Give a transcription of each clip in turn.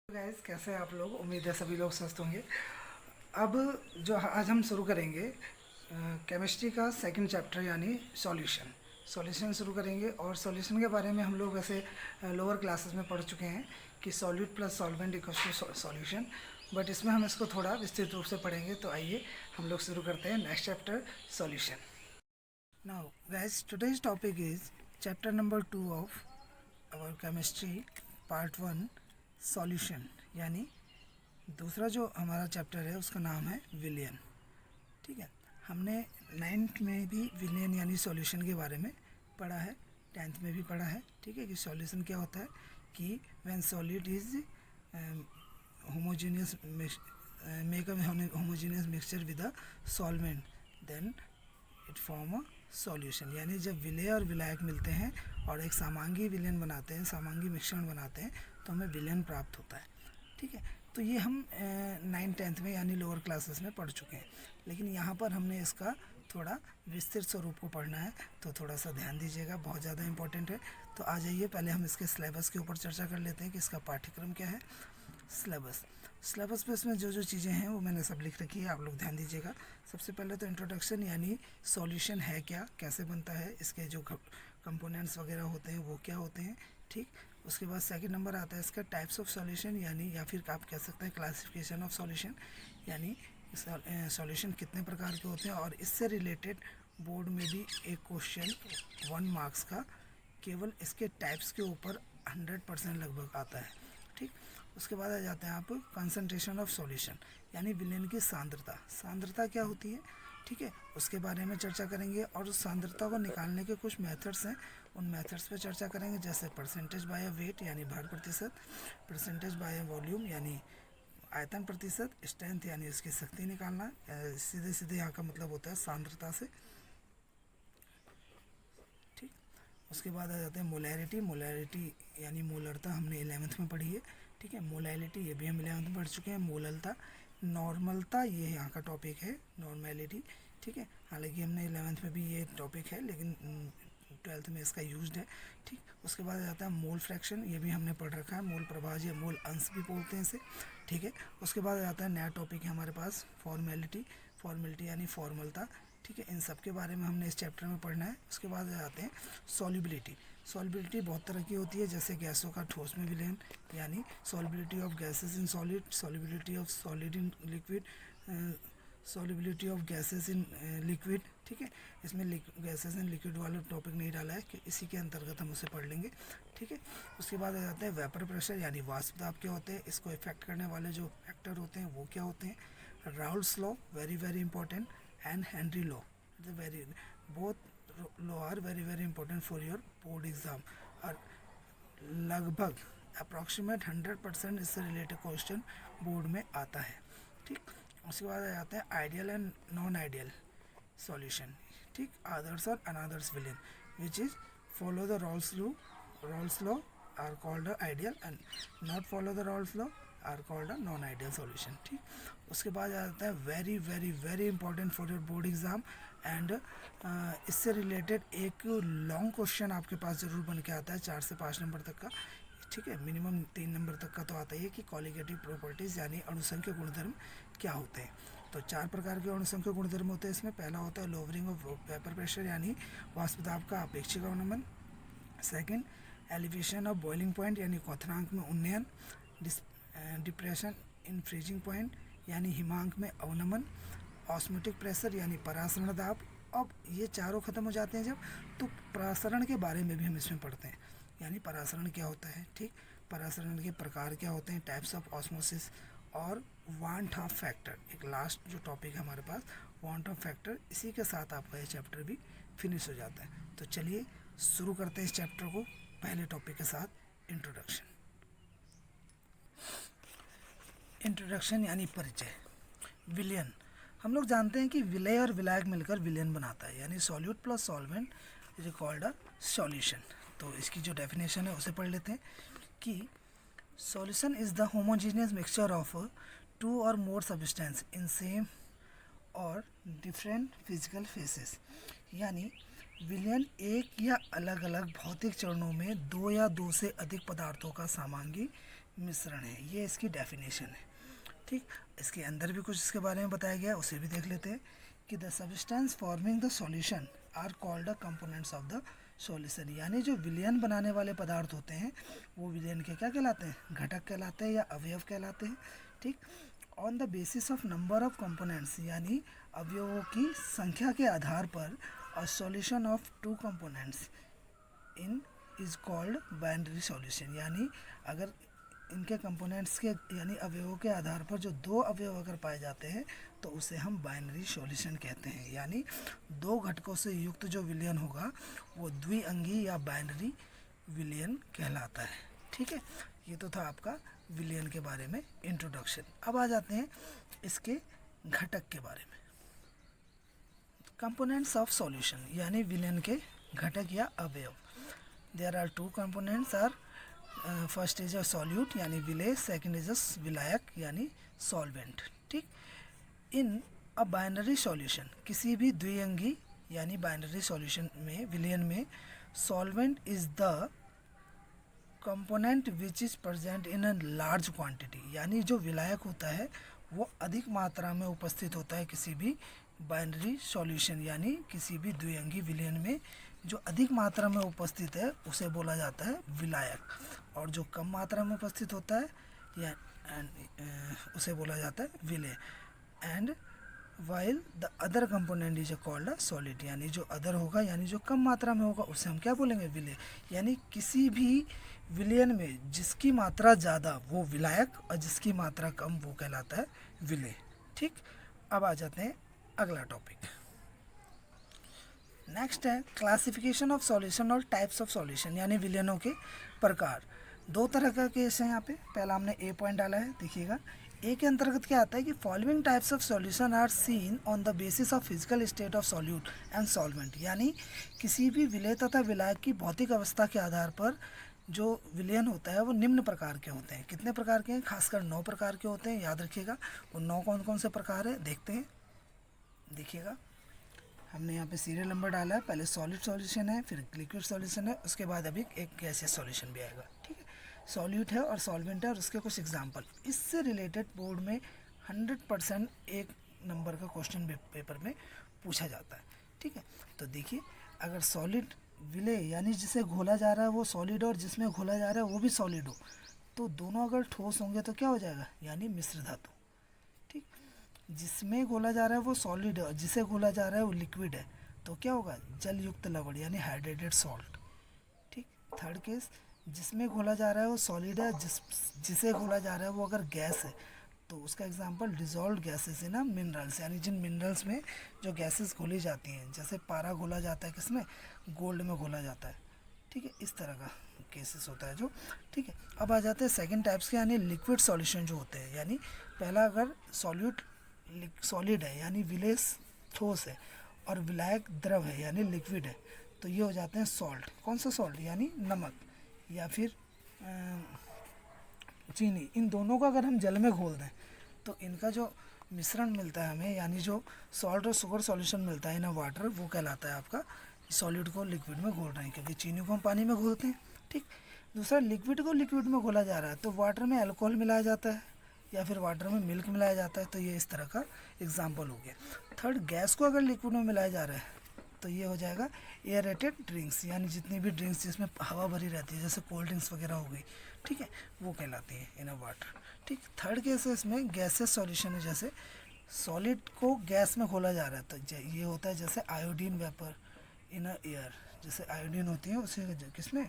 Guys, कैसे हैं आप लोग? उम्मीद है सभी लोग स्वस्थ होंगे। अब जो आज हम शुरू करेंगे केमिस्ट्री का सेकंड चैप्टर यानी सॉल्यूशन शुरू करेंगे। और सॉल्यूशन के बारे में हम लोग वैसे लोअर क्लासेस में पढ़ चुके हैं कि solute plus solvent equals to solution, but इसमें हम इसको थोड़ा विस्तृत रूप से पढ़ेंगे। तो आइए हम लोग शुरू करते हैं next chapter, solution. Now guys, today's topic is chapter number 2 of our chemistry part 1, solution. यानी दूसरा जो हमारा चैप्टर है उसका नाम है विलियन। ठीक है, हमने 9th में भी विलियन यानी सॉल्यूशन के बारे में पढ़ा है, 10th में भी पढ़ा है। ठीक है, कि सॉल्यूशन क्या होता है कि when solid is homogeneous make a homogeneous mixture with a solvent then it form a solution. यानी जब विलेय और विलायक मिलते हैं और एक समांगी विलयन बनाते हैं, समांगी मिश्रण बनाते हैं, तो हमें विलयन प्राप्त होता है। ठीक है, तो ये हम 9th-10th में यानी लोअर क्लासेस में पढ़ चुके हैं, लेकिन यहाँ पर हमने इसका थोड़ा विस्तृत स्वरूप को पढ़ना है, तो थोड़ा सा ध्यान दीजिएगा, बहुत ज़्यादा इंपॉर्टेंट है। तो आ जाइए, पहले हम इसके सिलेबस के ऊपर चर्चा कर लेते हैं कि इसका पाठ्यक्रम क्या है। सिलेबस पे इसमें जो जो चीज़ें हैं वो मैंने सब लिख रखी है, आप लोग ध्यान दीजिएगा। सबसे पहले तो इंट्रोडक्शन यानी सॉल्यूशन है क्या, कैसे बनता है, इसके जो कंपोनेंट्स वगैरह होते हैं वो क्या होते हैं। ठीक, उसके बाद सेकंड नंबर आता है इसका टाइप्स ऑफ सॉल्यूशन, यानी या फिर आप कह सकते हैं क्लासिफिकेशन ऑफ सॉल्यूशन, यानी सॉल्यूशन कितने प्रकार के होते हैं। और इससे रिलेटेड बोर्ड में भी एक क्वेश्चन 1 मार्क्स का केवल इसके टाइप्स के ऊपर 100% लगभग आता है। ठीक, उसके बाद आ जाते हैं आप कंसंट्रेशन ऑफ सॉल्यूशन, यानी विलयन की सांद्रता क्या होती है। ठीक है, उसके बारे में चर्चा करेंगे। और उस सांद्रता को निकालने के कुछ मेथड्स हैं, उन मेथड्स पे चर्चा करेंगे, जैसे परसेंटेज बाय वेट यानी भार प्रतिशत, परसेंटेज बाय वॉल्यूम यानी आयतन प्रतिशत, स्ट्रेंथ यानी इसकी शक्ति निकालना, सीधे सीधे यहाँ का मतलब होता है सांद्रता से। ठीक, उसके बाद आ जाते हैं मोलैरिटी यानी मोलरता, हमने 11th में पढ़ी है। ठीक है, मोलैलिटी ये भी हम 11th में पढ़ चुके हैं। मोललता, नॉर्मलता ये यहाँ का टॉपिक है, नॉर्मेलिटी। ठीक है, हालांकि हमने 11th में भी ये टॉपिक है, लेकिन 12th में इसका यूज्ड है। ठीक, उसके बाद आ जाता है मोल फ्रैक्शन, ये भी हमने पढ़ रखा है, मोल प्रभाज या मोल अंश भी बोलते हैं इसे। ठीक है, उसके बाद आ जाता है नया टॉपिक है हमारे पास फॉर्मेलिटी यानी फॉर्मलता। ठीक है, इन सब के बारे में हमने इस चैप्टर में पढ़ना है। उसके बाद आ जाते हैं सॉल्युबिलिटी बहुत तरह की होती है, जैसे गैसों का ठोस में विलयन, यानी solubility of gases in solid, solubility of solid in liquid, solubility of gases in liquid. ठीक है, इसमें गैसेस इन लिक्विड वाला टॉपिक नहीं डाला है, कि इसी के अंतर्गत हम उसे पढ़ लेंगे। ठीक है, उसके बाद आ जाते हैं वेपर प्रेशर यानी वाष्प दाब क्या होते हैं, इसको इफेक्ट करने वाले जो फैक्टर होते हैं वो क्या होते हैं। Raoult's law very very important, and Henry law, very both law are very very important for your board exam. और लगभग अप्रॉक्सीमेट 100% इससे रिलेटेड क्वेश्चन बोर्ड में आता है। ठीक, उसके बाद आ जाता है ideal and non ideal solution. ठीक, आदर्श और अनादर्श विलयन, which is follow the Rolle's law are called ideal and not follow the Rolle's law are called a non ideal solution। ठीक, उसके बाद आ जाता है very very very important for your board exam, and इससे related एक long question आपके पास ज़रूर बन के आता है, 4 से 5 नंबर तक का। ठीक है, मिनिमम 3 नंबर तक का तो आता ही है, कि कॉलिगेटिव प्रॉपर्टीज़ यानी अणुसंख्य गुणधर्म क्या होते हैं। तो 4 प्रकार के अणुसंख्य गुणधर्म होते हैं इसमें। पहला होता है लोवरिंग ऑफ वेपर प्रेशर यानी वाष्प दाब का अपेक्षिक अवनमन। Second, elevation of boiling point यानी क्वथनांक में उन्नयन। डिप्रेशन इन फ्रीजिंग पॉइंट यानी हिमांक में अवनमन। ऑस्मोटिक प्रेशर यानी परासरण दाब। अब ये चारों खत्म हो जाते हैं जब, तो परासरण के बारे में भी हम इसमें पढ़ते हैं, यानी परासरण क्या होता है। ठीक, परासरण के प्रकार क्या होते हैं, टाइप्स ऑफ ऑस्मोसिस, और वांट ऑफ फैक्टर, एक लास्ट जो टॉपिक है हमारे पास वांट ऑफ फैक्टर। इसी के साथ आपका ये चैप्टर भी फिनिश हो जाता है। तो चलिए शुरू करते हैं इस चैप्टर को पहले टॉपिक के साथ, इंट्रोडक्शन यानी परिचय। विलयन, हम लोग जानते हैं कि विलय और विलायक मिलकर विलयन बनाता है, यानी solute plus solvent is called a solution. तो इसकी जो डेफिनेशन है उसे पढ़ लेते हैं कि solution is the homogeneous mixture of 2 और मोर सब्सटेंस इन सेम और डिफरेंट फिजिकल फेसेस, यानी विलयन एक या अलग अलग भौतिक चरणों में 2 या 2 से अधिक पदार्थों का समांगी मिश्रण है। ये इसकी डेफिनेशन है। ठीक, इसके अंदर भी कुछ इसके बारे में बताया गया है, उसे भी देख लेते हैं कि the substance forming the solution are called the components of the solution. यानी जो विलयन बनाने वाले पदार्थ होते हैं वो विलयन के क्या कहलाते हैं, घटक कहलाते हैं या अवयव कहलाते हैं। ठीक, on the basis of number of components, यानी अवयवों की संख्या के आधार पर a solution of two components in is called binary solution. यानी अगर इनके कंपोनेंट्स के यानी अवयवों के आधार पर जो दो अवयव अगर पाए जाते हैं तो उसे हम बाइनरी सॉल्यूशन कहते हैं। यानी दो घटकों से युक्त जो विलयन होगा वो द्विअंगी या बाइनरी विलयन कहलाता है। ठीक है, ये तो था आपका विलयन के बारे में इंट्रोडक्शन। अब आ जाते हैं इसके घटक के बारे में। कंपोनेंट्स ऑफ सॉल्यूशन यानी विलयन के घटक या अवयव। There are two components are first is a solute यानी विलेय, सेकंड इज अ विलायक यानी सॉल्वेंट। ठीक, इन अ बाइनरी सॉल्यूशन किसी भी द्विअंगी यानी बाइनरी सॉल्यूशन में विलयन में solvent is the component which is present in a large quantity. यानी जो विलायक होता है वो अधिक मात्रा में उपस्थित होता है किसी भी बाइनरी सॉल्यूशन यानी किसी भी द्विअंगी विलयन में। जो अधिक मात्रा में उपस्थित है उसे बोला जाता है विलायक, और जो कम मात्रा में उपस्थित होता है या उसे बोला जाता है विलेय। And while the other component is called a solid. यानी जो अदर होगा यानी जो कम मात्रा में होगा उसे हम क्या बोलेंगे, विलेय। यानी किसी भी विलयन में जिसकी मात्रा ज़्यादा वो विलायक और जिसकी मात्रा कम वो कहलाता है विलेय। ठीक, अब आ जाते हैं अगला टॉपिक। नेक्स्ट है क्लासिफिकेशन ऑफ सॉल्यूशन और टाइप्स ऑफ सॉल्यूशन यानी विलयनों के प्रकार। दो तरह का केस है यहाँ पे। पहला हमने ए पॉइंट डाला है, देखिएगा। ए के अंतर्गत क्या आता है कि following types of solution are seen on the basis of physical state of solute and solvent. यानी किसी भी विलेय तथा विलायक की भौतिक अवस्था के आधार पर जो विलयन होता है वो निम्न प्रकार के होते हैं। कितने प्रकार के हैं, खासकर 9 प्रकार के होते हैं, याद रखिएगा। वो 9 कौन कौन से प्रकार है देखते हैं, देखिएगा। हमने यहाँ पे सीरियल नंबर डाला है। पहले सॉलिड सॉल्यूशन है, फिर लिक्विड सॉल्यूशन है, उसके बाद अभी एक गैसियस सॉल्यूशन भी आएगा। ठीक है, सॉल्यूट है और सॉल्वेंट है और उसके कुछ एग्जांपल। इससे रिलेटेड बोर्ड में 100% एक नंबर का क्वेश्चन पेपर में पूछा जाता है। ठीक है, तो देखिए, अगर सॉलिड विलेय यानी जिसे घोला जा रहा है वो सॉलिड और जिसमें घोला जा रहा है वो भी सॉलिड हो, तो दोनों अगर ठोस होंगे तो क्या हो जाएगा, यानी मिश्र धातु। ठीक, जिसमें घोला जा रहा है वो सॉलिड है और जिसे घोला जा रहा है वो लिक्विड है, तो क्या होगा, जल युक्त लवण यानी हाइड्रेटेड सॉल्ट। ठीक, थर्ड केस, जिसमें घोला जा रहा है वो सॉलिड है, जिसे घोला जा रहा है वो अगर गैस है तो उसका एग्जांपल डिजॉल्व गैसेस है ना, मिनरल्स। यानी जिन मिनरल्स में जो गैसेस घोली जाती हैं, जैसे पारा घोला जाता है किसमें, गोल्ड में घोला जाता है। ठीक है, इस तरह का केसेस होता है जो। ठीक है, अब आ जाते हैं सेकंड टाइप्स के यानी लिक्विड सॉल्यूशन जो होते हैं। यानी पहला, अगर सॉलिड है यानी विलेय ठोस है और विलायक द्रव है यानी लिक्विड है, तो ये हो जाते हैं सॉल्ट। कौन सा सॉल्ट, यानी नमक या फिर चीनी। इन दोनों को अगर हम जल में घोल दें तो इनका जो मिश्रण मिलता है हमें, यानी जो सॉल्ट और शुगर सॉल्यूशन मिलता है ना, वाटर, वो कहलाता है आपका सॉलिड को लिक्विड में घोल रहे हैं, क्योंकि चीनी को हम पानी में घोलते हैं। ठीक, दूसरा, लिक्विड को लिक्विड में घोला जा रहा है तो वाटर में अल्कोहल मिलाया जाता है या फिर वाटर में मिल्क मिलाया जाता है, तो ये इस तरह का एग्जाम्पल हो गया। थर्ड, गैस को अगर लिक्विड में मिलाया जा रहा है तो ये हो जाएगा एयरेटेड ड्रिंक्स, यानी जितनी भी ड्रिंक्स जिसमें हवा भरी रहती है, जैसे कोल्ड ड्रिंक्स वगैरह हो गई, ठीक है, वो कहलाती है इन अ वाटर। ठीक, थर्ड केस है इसमें गैसेस सॉल्यूशन है, जैसे सॉलिड को गैस में घोला जा रहा है तो ये होता है जैसे आयोडीन वेपर इन अ एयर, जैसे आयोडीन होती है उसे किसमें,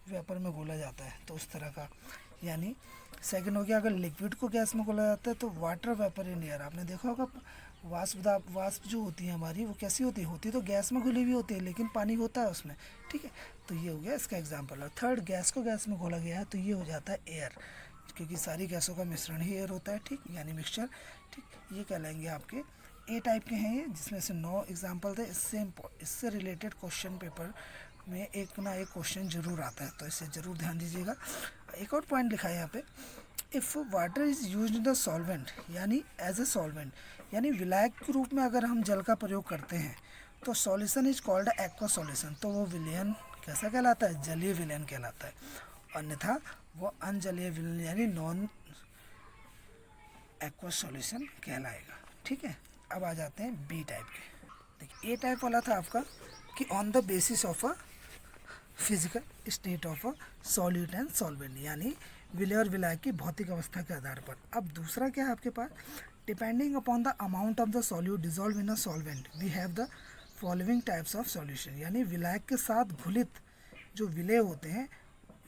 वेपर में घोला जाता है, तो उस तरह का। यानी सेकंड हो गया, अगर लिक्विड को गैस में घोला जाता है तो वाटर वेपर इन एयर। आपने देखा होगा वाष्प जो होती है हमारी, वो कैसी होती है तो गैस में घुली हुई होती है, लेकिन पानी होता है उसमें। ठीक है, तो ये हो गया इसका एग्जांपल। और थर्ड, गैस को गैस में घोला गया है तो ये हो जाता है एयर, क्योंकि सारी गैसों का मिश्रण ही एयर होता है। ठीक, यानी मिक्सचर। ठीक, ये कहलाएंगे आपके ए टाइप के हैं ये, जिसमें से 9 एग्जाम्पल थे। इससे रिलेटेड क्वेश्चन पेपर में एक ना एक क्वेश्चन जरूर आता है, तो इसे ज़रूर ध्यान दीजिएगा। एक और पॉइंट लिखा है यहाँ पे, if water is used in the solvent यानी एज ए सॉल्वेंट, यानी विलायक के रूप में अगर हम जल का प्रयोग करते हैं तो solution is called aqua solution, तो वो विलयन कैसा कहलाता है, जलीय विलयन कहलाता है। अन्यथा वो अनजलीय विलयन यानी नॉन एक्वस सॉल्यूशन कहलाएगा। ठीक है, अब आ जाते हैं बी टाइप के। देखिए ए टाइप वाला था आपका कि on the basis of a physical state of a solute and solvent, यानी विलय और विलायक की भौतिक अवस्था के आधार पर। अब दूसरा क्या है आपके पास, depending upon the amount of the solute dissolve in a solvent we have the following types of solution, यानी विलायक के साथ घुलित जो विलय होते हैं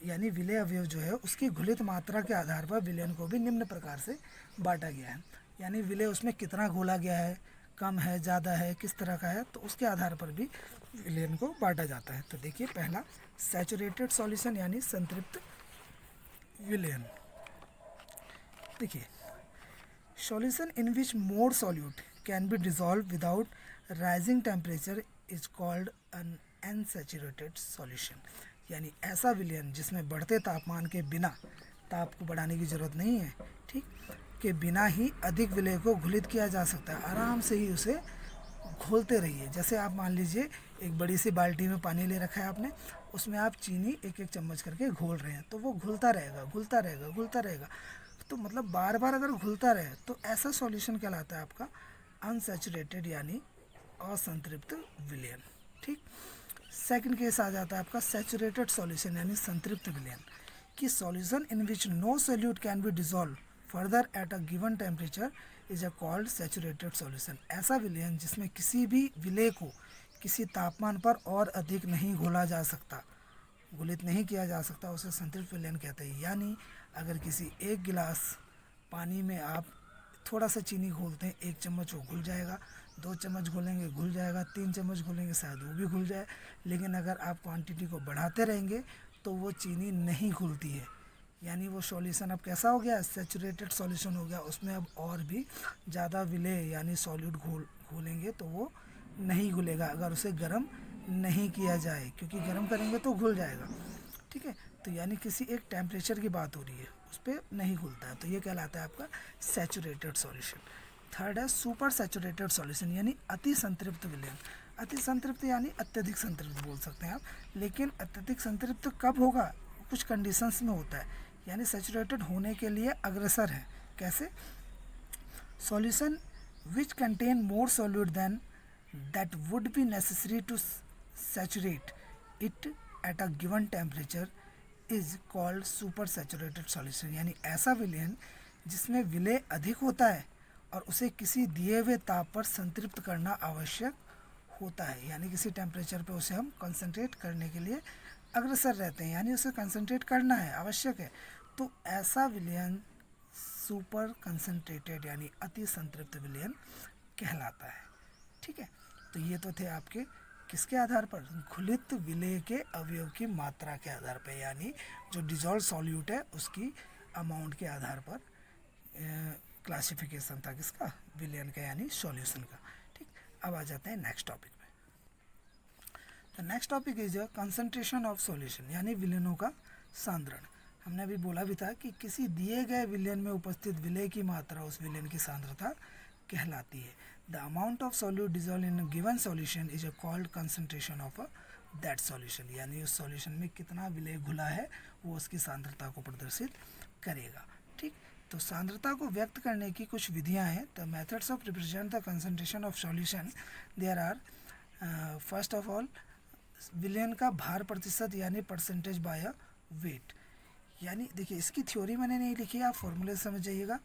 यानी विलय अवयव जो है उसकी घुलित मात्रा के आधार पर विलयन को भी निम्न प्रकार से बांटा गया है। यानी विलय उसमें कितना घोला गया है, कम है, ज़्यादा है, किस तरह का है, तो उसके आधार पर भी विलयन को बांटा जाता है। तो देखिए पहला सैचुरेटेड सॉल्यूशन यानी संतृप्त विलयन। देखिए solution in which more solute can be dissolve without rising temperature is called an unsaturated solution, यानी ऐसा विलयन जिसमें बढ़ते तापमान के बिना, ताप को बढ़ाने की ज़रूरत नहीं है, ठीक, के बिना ही अधिक विलय को घुलित किया जा सकता है। आराम से ही उसे घोलते रहिए। जैसे आप मान लीजिए एक बड़ी सी बाल्टी में पानी ले रखा है आपने, उसमें आप चीनी एक एक चम्मच करके घोल रहे हैं, तो वो घुलता रहेगा घुलता रहेगा घुलता रहेगा, तो मतलब बार बार अगर घुलता रहे तो ऐसा सॉल्यूशन कहलाता है आपका अनसैचुरेटेड यानी असंतृप्त विलयन। ठीक, सेकंड केस आ जाता है आपका सैचुरेटेड सॉल्यूशन यानी संतृप्त विलयन, कि solution in which no solute can be dissolve further at a given temperature is a called saturated solution. ऐसा विलयन जिसमें किसी भी विलय को किसी तापमान पर और अधिक नहीं घोला जा सकता, घुलित नहीं किया जा सकता, उसे संतृप्त विलयन कहते हैं। यानी अगर किसी एक गिलास पानी में आप थोड़ा सा चीनी घोलते हैं, एक चम्मच वो घुल जाएगा, 2 चम्मच घोलेंगे घुल जाएगा, 3 चम्मच घोलेंगे शायद वो भी घुल जाए, लेकिन अगर आप क्वांटिटी को बढ़ाते रहेंगे तो वो चीनी नहीं घुलती है। यानी वो सॉल्यूशन अब कैसा हो गया, सैचुरेटेड सॉल्यूशन हो गया, उसमें अब और भी ज़्यादा विलय यानी सॉल्यूट घोलेंगे तो वो नहीं घुलेगा अगर उसे गर्म नहीं किया जाए, क्योंकि गर्म करेंगे तो घुल जाएगा। ठीक है, तो यानी किसी एक टेम्परेचर की बात हो रही है, उस पर नहीं घुलता है, तो ये कहलाता है आपका सैचुरेटेड सॉल्यूशन। थर्ड है सुपर सैचुरेटेड सॉल्यूशन यानी अति संतृप्त विलयन। अति संतृप्त यानी अत्यधिक संतृप्त बोल सकते हैं आप, लेकिन अत्यधिक संतृप्त कब होगा, कुछ कंडीशंस में होता है, यानी सैचुरेटेड होने के लिए अग्रसर है। कैसे, solution which contain more solute than that would be necessary to saturate it at a given temperature is called super saturated solution, यानी ऐसा विलयन जिसमें विलय अधिक होता है और उसे किसी दिए हुए ताप पर संतृप्त करना आवश्यक होता है, यानी किसी टेम्परेचर पे उसे हम कंसंट्रेट करने के लिए अग्रसर रहते हैं, यानी उसे कंसंट्रेट करना है, आवश्यक है, तो ऐसा विलयन सुपर कंसंट्रेटेड यानी अति संतृप्त विलयन कहलाता है। ठीक है, तो ये तो थे आपके किसके आधार पर, घुलित विलय के अवयव की मात्रा के आधार पर, यानी जो डिजॉल्व सॉल्यूट है उसकी अमाउंट के आधार पर क्लासिफिकेशन था किसका, विलयन का यानी सॉल्यूशन का। ठीक, अब आ जाते हैं नेक्स्ट टॉपिक में। तो next topic is concentration of solution यानी विलयनों का सांद्रण। हमने अभी बोला भी था कि किसी दिए गए विलयन में उपस्थित विलय की मात्रा उस विलयन की सांद्रता कहलाती है। The amount of solute dissolve in given solution is called concentration of that solution, यानी उस सॉल्यूशन में कितना विलय घुला है वो उसकी सांद्रता को प्रदर्शित करेगा। ठीक, तो सांद्रता को व्यक्त करने की कुछ विधियां हैं। The methods of represent the concentration of solution there are, first of all विलयन का भार प्रतिशत यानी परसेंटेज बाय वेट। यानी देखिए इसकी थ्योरी मैंने नहीं लिखी है, आप फॉर्मूले समझ जाइएगा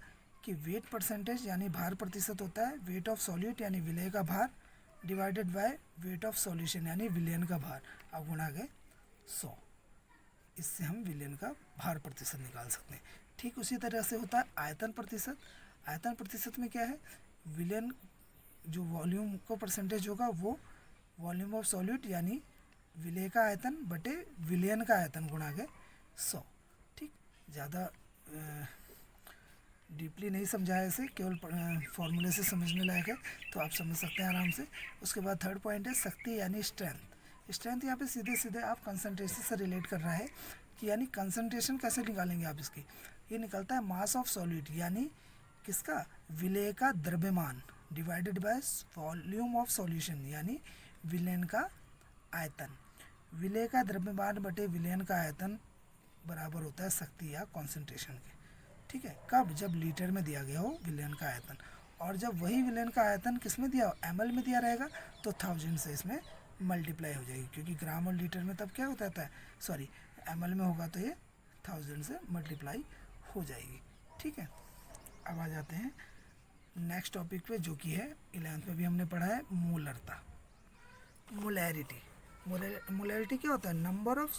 कि वेट परसेंटेज यानी भार प्रतिशत होता है वेट ऑफ सॉल्यूट यानी विलय का भार divided by weight of solution यानी विलयन का भार, अब गुणा गए 100, इससे हम विलयन का भार प्रतिशत निकाल सकते हैं। ठीक उसी तरह से होता है आयतन प्रतिशत। आयतन प्रतिशत में क्या है, विलयन जो वॉल्यूम को परसेंटेज होगा वो वॉल्यूम ऑफ सॉल्यूट यानी विलय का आयतन बटे विलयन का आयतन गुणा गए 100। ठीक, ज़्यादा डीपली नहीं समझाया इसे, केवल फॉर्मूले से समझने लायक है तो आप समझ सकते हैं आराम से। उसके बाद थर्ड पॉइंट है शक्ति यानी स्ट्रेंथ। स्ट्रेंथ यहाँ पे सीधे सीधे आप कंसंट्रेशन से रिलेट कर रहा है कि यानी कंसंट्रेशन कैसे निकालेंगे आप इसकी, ये निकलता है मास ऑफ सॉल्यूट यानी किसका, विलय का द्रव्यमान divided by volume of solution यानी विलयन का आयतन। विलय का द्रव्यमान बटे विलयन का आयतन बराबर होता है शक्ति या कॉन्सेंट्रेशन के, ठीक है। कब? जब लीटर में दिया गया हो विलयन का आयतन, और जब वही विलयन का आयतन किस में दिया हो, ml में दिया रहेगा, तो 1000 से इसमें मल्टीप्लाई हो जाएगी, क्योंकि ग्राम और लीटर में तब क्या होता है, सॉरी ml में होगा तो ये 1000 से मल्टीप्लाई हो जाएगी, ठीक है। अब आ जाते हैं नेक्स्ट टॉपिक पे, जो कि है 11th में भी हमने पढ़ा है, मोलरता, मोलैरिटी। मोलैरिटी क्या होता है? Number of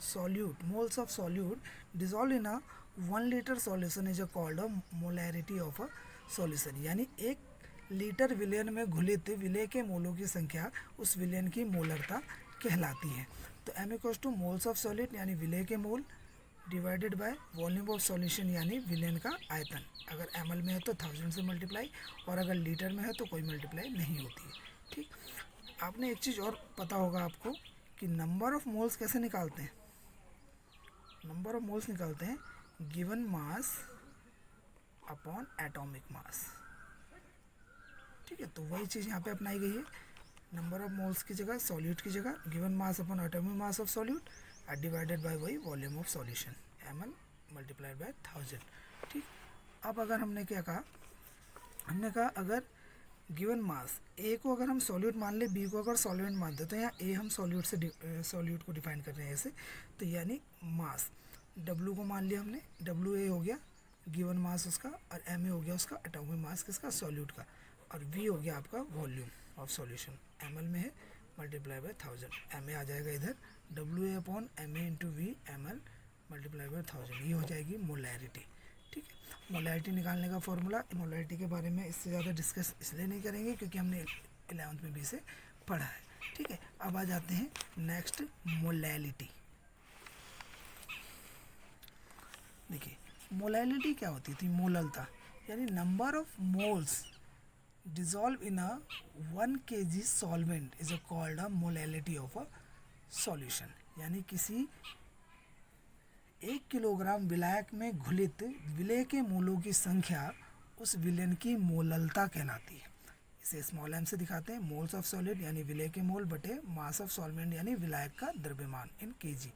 solute, moles of solute dissolve in a 1 litre solution is called a molarity of a solution, यानी 1 लीटर विलयन में घुलित विलय के मोलों की संख्या उस विलयन की मोलरता कहलाती है। तो m equals two moles of solid यानी विलय के मोल divided by volume of solution यानी विलयन का आयतन। अगर ml में है तो 1000 से मल्टीप्लाई, और अगर लीटर में है तो कोई मल्टीप्लाई नहीं होती है, ठीक। आपने एक चीज़ और पता होगा आपको कि नंबर ऑफ मोल्स कैसे निकालते हैं। नंबर ऑफ मोल्स निकालते हैं गिवन मास अपॉन एटॉमिक मास, ठीक है। तो वही चीज़ यहाँ पे अपनाई गई है, नंबर ऑफ मोल्स की जगह सॉल्यूट की जगह given mass upon atomic mass of solute divided by वही volume of solution ml multiplied by 1000, ठीक। अब अगर हमने क्या कहा, हमने कहा अगर गिवन मास ए को अगर हम सॉल्यूट मान ले, बी को अगर सॉल्वेंट मानते हैं, तो यहाँ ए हम सॉल्यूट से सॉल्यूट को डिफाइन कर रहे हैं ऐसे, तो यानी मास डब्ल्यू को मान लिया हमने, डब्ल्यू ए हो गया गिवन मास उसका, और एम ए हो गया उसका एटॉमिक मास किसका, सॉल्यूट का, और वी हो गया आपका वॉल्यूम ऑफ सॉल्यूशन ml में है मल्टीप्लाई बाय 1000, एम ए आ जाएगा इधर W A upon M A into V ml multiply by 1000, ये हो जाएगी मोलैरिटी, ठीक है। मोलैरिटी निकालने का फॉर्मूला, मोलैरिटी के बारे में इससे ज़्यादा डिस्कस इसलिए नहीं करेंगे क्योंकि हमने 11th में भी इसे पढ़ा है, ठीक है। अब आ जाते हैं नेक्स्ट मोलैलिटी। देखिए मोलैलिटी क्या होती थी, मोललता यानी number of moles dissolve in a 1 kg solvent is called a molality of a solution, यानी किसी 1 किलोग्राम विलायक में घुलित विलय के मोलों की संख्या उस विलयन की मोललता कहलाती है। इसे स्मॉल m से दिखाते हैं, मोल्स ऑफ सॉलिड यानी विलय के मोल बटे मास ऑफ सॉल्वेंट यानी विलायक का द्रव्यमान इन kg,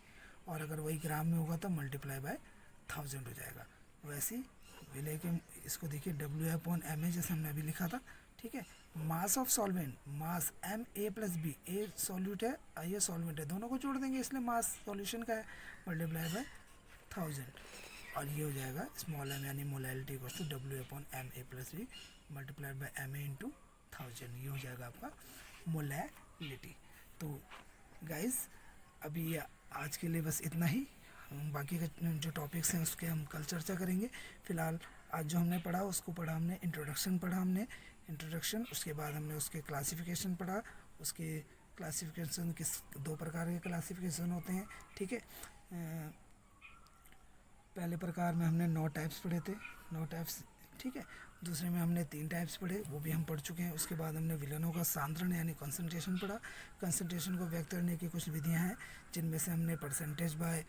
और अगर वही ग्राम में होगा तो मल्टीप्लाई बाय 1000 हो जाएगा। वैसे विलय के इसको देखिए डब्ल्यू अपॉन एम ए जैसे हमने अभी लिखा था, ठीक है। Mass of solvent, mass M A plus B, A solute है ये सॉल्वेंट है, दोनों को जोड़ देंगे इसलिए मास सॉल्यूशन का है, मल्टीप्लाई बाय 1000, और ये हो जाएगा स्मॉल एम यानी molality equals to W upon M A plus B multiplied by M A into 1000, ये हो जाएगा आपका मोलैलिटी। तो गाइस अभी आज के लिए बस इतना ही, बाकी का जो टॉपिक्स हैं उसके हम कल चर्चा करेंगे। फिलहाल आज जो हमने पढ़ा उसको पढ़ा हमने इंट्रोडक्शन पढ़ा हमने इंट्रोडक्शन, उसके बाद हमने उसके क्लासिफिकेशन पढ़ा, उसके क्लासिफिकेशन किस 2 प्रकार के क्लासिफिकेशन होते हैं, ठीक है। पहले प्रकार में हमने 9 टाइप्स पढ़े थे, 9 टाइप्स, ठीक है। दूसरे में हमने 3 टाइप्स पढ़े, वो भी हम पढ़ चुके हैं। उसके बाद हमने विलयनों का सांद्रण यानी कंसंट्रेशन पढ़ा। कंसंट्रेशन को व्यक्त करने की कुछ विधियां हैं, जिनमें से हमने परसेंटेज बाय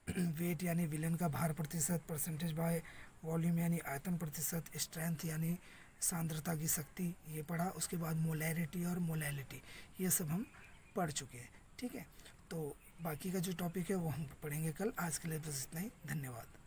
वेट यानी विलयन का भार प्रतिशत, परसेंटेज बाय वॉल्यूम यानी आयतन प्रतिशत, स्ट्रेंथ यानी सांद्रता की शक्ति, ये पढ़ा। उसके बाद मोलैरिटी और मोलैलिटी ये सब हम पढ़ चुके हैं, ठीक है। तो बाकी का जो टॉपिक है वो हम पढ़ेंगे कल। आज के लिए बस इतना ही, धन्यवाद।